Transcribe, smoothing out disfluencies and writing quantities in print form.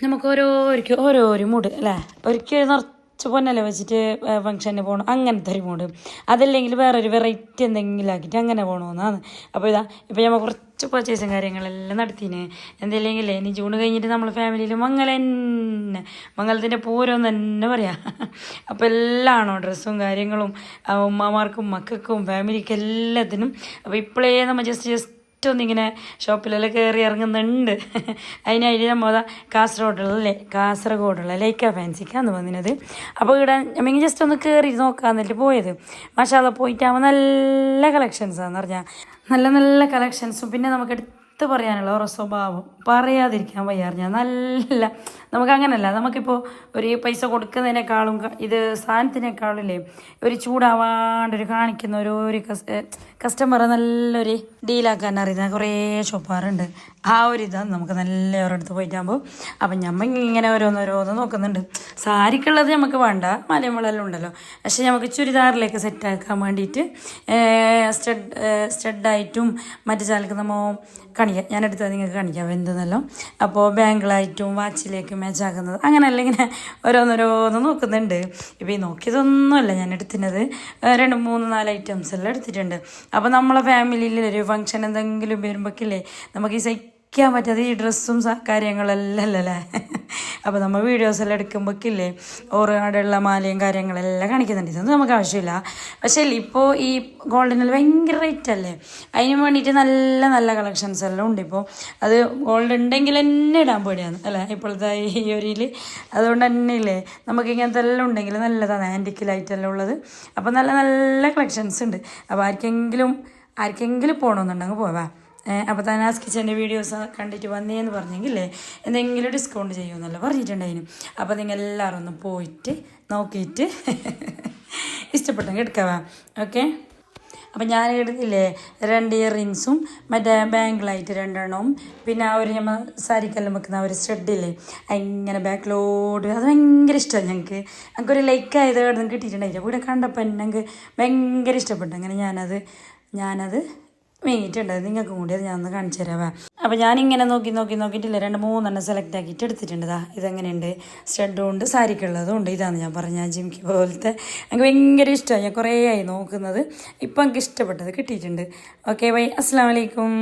നമുക്ക് ഓരോരിക്കും ഓരോരോ മൂഡ് അല്ലേ. ഒരിക്കൽ നിറച്ച് പൊന്നല്ലേ വെച്ചിട്ട് ഫംഗ്ഷന് പോകണം, അങ്ങനത്തെ ഒരു മൂഡ്. അതല്ലെങ്കിൽ വേറൊരു വെറൈറ്റി എന്തെങ്കിലും ആക്കിയിട്ട് അങ്ങനെ പോകണമെന്നാണ്. അപ്പോൾ ഇപ്പോൾ നമ്മൾ കുറച്ച് പർച്ചേസും കാര്യങ്ങളെല്ലാം നടത്തിന്. എന്തെങ്കിലെങ്കിലേ ഇനി ജൂൺ കഴിഞ്ഞിട്ട് നമ്മൾ ഫാമിലിയിൽ മംഗലത്തിൻ്റെ പൂരം തന്നെ പറയാം. അപ്പോൾ എല്ലാം ആണോ ഡ്രസ്സും കാര്യങ്ങളും ഉമ്മമാർക്കും മക്കൾക്കും ഫാമിലിക്കും എല്ലാത്തിനും. അപ്പോൾ ഇപ്പോഴേ നമ്മൾ ജസ്റ്റ് ഒന്നിങ്ങനെ ഷോപ്പിലെല്ലാം കയറി ഇറങ്ങുന്നുണ്ട്. അതിനായിട്ട് നമ്മൾ കാസർഗോഡുള്ള ലൈക്ക ഫാൻസിക്കാന്ന് വന്നത്. അപ്പോൾ ഇവിടെ നമ്മൾ ജസ്റ്റ് ഒന്ന് കയറി നോക്കാന്നിട്ട് പോയത്. മാഷാഅല്ലാ പോയിട്ടാകുമ്പോൾ നല്ല കളക്ഷൻസാന്ന് പറഞ്ഞാൽ നല്ല നല്ല കളക്ഷൻസും പിന്നെ നമുക്ക് എടുത്ത് പറയാനുള്ള ഓരോ സ്വഭാവം പറയാതിരിക്കാൻ വയ്യ പറഞ്ഞാൽ നല്ല നമുക്കങ്ങനല്ല. നമുക്കിപ്പോൾ ഒരു പൈസ കൊടുക്കുന്നതിനേക്കാളും ഇത് സാധനത്തിനേക്കാളില്ലേ ഒരു ചൂടാവാണ്ടൊരു കാണിക്കുന്ന ഒരു കസ്റ്റമറെ നല്ലൊരു ഡീലാക്കാൻ അറിയുന്ന കുറേ ഷോപ്പാറുണ്ട്. ആ ഒരു ഇതാണ് നമുക്ക് നല്ല ഓരോടത്ത് പോയിട്ടാകുമ്പോൾ. അപ്പം നമ്മൾ ഇങ്ങനെ ഓരോന്നോരോന്ന് നോക്കുന്നുണ്ട്. സാരിക്കുള്ളത് നമുക്ക് വേണ്ട, മലയമുളെല്ലാം ഉണ്ടല്ലോ. പക്ഷേ നമുക്ക് ചുരിദാറിലേക്ക് സെറ്റാക്കാൻ വേണ്ടിയിട്ട് സ്റ്റഡായിട്ടും മറ്റു ചാലക്ക് നമ്മൾ കാണിക്കാം. ഞാനെടുത്തത് നിങ്ങൾക്ക് കാണിക്കാം എന്തെന്നല്ലോ. അപ്പോൾ ബാങ്കിളായിട്ടും വാച്ചിലേക്കും മാച്ചാക്കുന്നത് അങ്ങനെയല്ല ഇങ്ങനെ ഓരോന്നോരോന്ന് നോക്കുന്നുണ്ട്. ഇപ്പോൾ ഈ നോക്കിയതൊന്നുമല്ല ഞാൻ എടുത്തിരുന്നത്, 2, 3, 4 ഐറ്റംസ് എല്ലാം എടുത്തിട്ടുണ്ട്. അപ്പോൾ നമ്മളെ ഫാമിലിയിൽ ഒരു ഫംഗ്ഷൻ എന്തെങ്കിലും വരുമ്പോഴേക്കില്ലേ നമുക്ക് ഈ സഹിക്കാൻ പറ്റാതെ ഈ ഡ്രസ്സും കാര്യങ്ങളെല്ലാം അല്ലല്ലേ. അപ്പോൾ നമ്മൾ വീഡിയോസെല്ലാം എടുക്കുമ്പോഴേക്കില്ലേ അവിടെയുള്ള മാലയും കാര്യങ്ങളെല്ലാം കാണിക്കുന്നുണ്ട്. ഇതൊന്നും നമുക്ക് ആവശ്യമില്ല. പക്ഷേ ഇപ്പോൾ ഈ ഗോൾഡിനെല്ലാം ഭയങ്കര റേറ്റ് അല്ലേ, അതിന് വേണ്ടിയിട്ട് നല്ല നല്ല കളക്ഷൻസ് എല്ലാം ഉണ്ട്. ഇപ്പോൾ അത് ഗോൾഡ് ഉണ്ടെങ്കിൽ തന്നെ ഇടാൻ പേടിയാണ് അല്ലേ ഇപ്പോഴത്തെ ഈ ഒരിൽ. അതുകൊണ്ട് തന്നെ ഇല്ലേ നമുക്ക് ഇങ്ങനത്തെ എല്ലാം ഉണ്ടെങ്കിൽ നല്ലതാണ്, ആൻറ്റിക്കിലായിട്ടെല്ലാം ഉള്ളത്. അപ്പോൾ നല്ല നല്ല കളക്ഷൻസ് ഉണ്ട്. അപ്പോൾ ആർക്കെങ്കിലും പോകണമെന്നുണ്ടെങ്കിൽ പോവാ. അപ്പോൾ തനാസ് കിച്ചൻ്റെ വീഡിയോസ് കണ്ടിട്ട് വന്നേന്ന് പറഞ്ഞെങ്കിലേ എന്തെങ്കിലും ഡിസ്കൗണ്ട് ചെയ്യുമെന്നല്ല പറഞ്ഞിട്ടുണ്ടായിരുന്നു. അപ്പോൾ നിങ്ങൾ എല്ലാവരും ഒന്ന് പോയിട്ട് നോക്കിയിട്ട് ഇഷ്ടപ്പെട്ടെങ്കിൽ എടുക്കാവാ. ഓക്കെ. അപ്പം ഞാൻ എടുത്തില്ലേ 2 ഇയറിങ്സും മറ്റേ ബാങ്കിളായിട്ട് 2 എണ്ണവും പിന്നെ ആ ഒരു നമ്മൾ സാരിക്കെല്ലാം വെക്കുന്ന ആ ഒരു സ്റ്റഡില്ലേ ഇങ്ങനെ ബാക്കിലോട്ട് അത് ഭയങ്കര ഇഷ്ടമാണ് ഞങ്ങൾക്കൊരു ലൈക്കായത് കിടന്ന് കിട്ടിയിട്ടുണ്ടായില്ല. ഇവിടെ കണ്ടപ്പോൾ ഞങ്ങൾക്ക് ഭയങ്കര ഇഷ്ടപ്പെട്ടു. അങ്ങനെ ഞാനത് വേങ്ങിയിട്ടുണ്ട്. നിങ്ങൾക്കും കൂടി അത് ഞാനൊന്ന് കാണിച്ചു തരാവാ. അപ്പോൾ ഞാനിങ്ങനെ നോക്കിയിട്ടില്ല 2, 3 എണ്ണം സെലക്ട് ആക്കിയിട്ട് എടുത്തിട്ടുണ്ട്. ഇതെങ്ങനെയുണ്ട്, സ്റ്റഡും ഉണ്ട് സാരിക്കുള്ളതും ഉണ്ട്. ഇതാണ് ഞാൻ പറഞ്ഞ ജിംകി പോലത്തെ എനിക്ക് ഭയങ്കര ഇഷ്ടമാണ്. ഞാൻ കുറേ ആയി നോക്കുന്നത്. ഇപ്പം എനിക്ക് ഇഷ്ടപ്പെട്ടത് കിട്ടിയിട്ടുണ്ട്. ഓക്കെ ബൈ, അസ്സലാമു അലൈക്കും.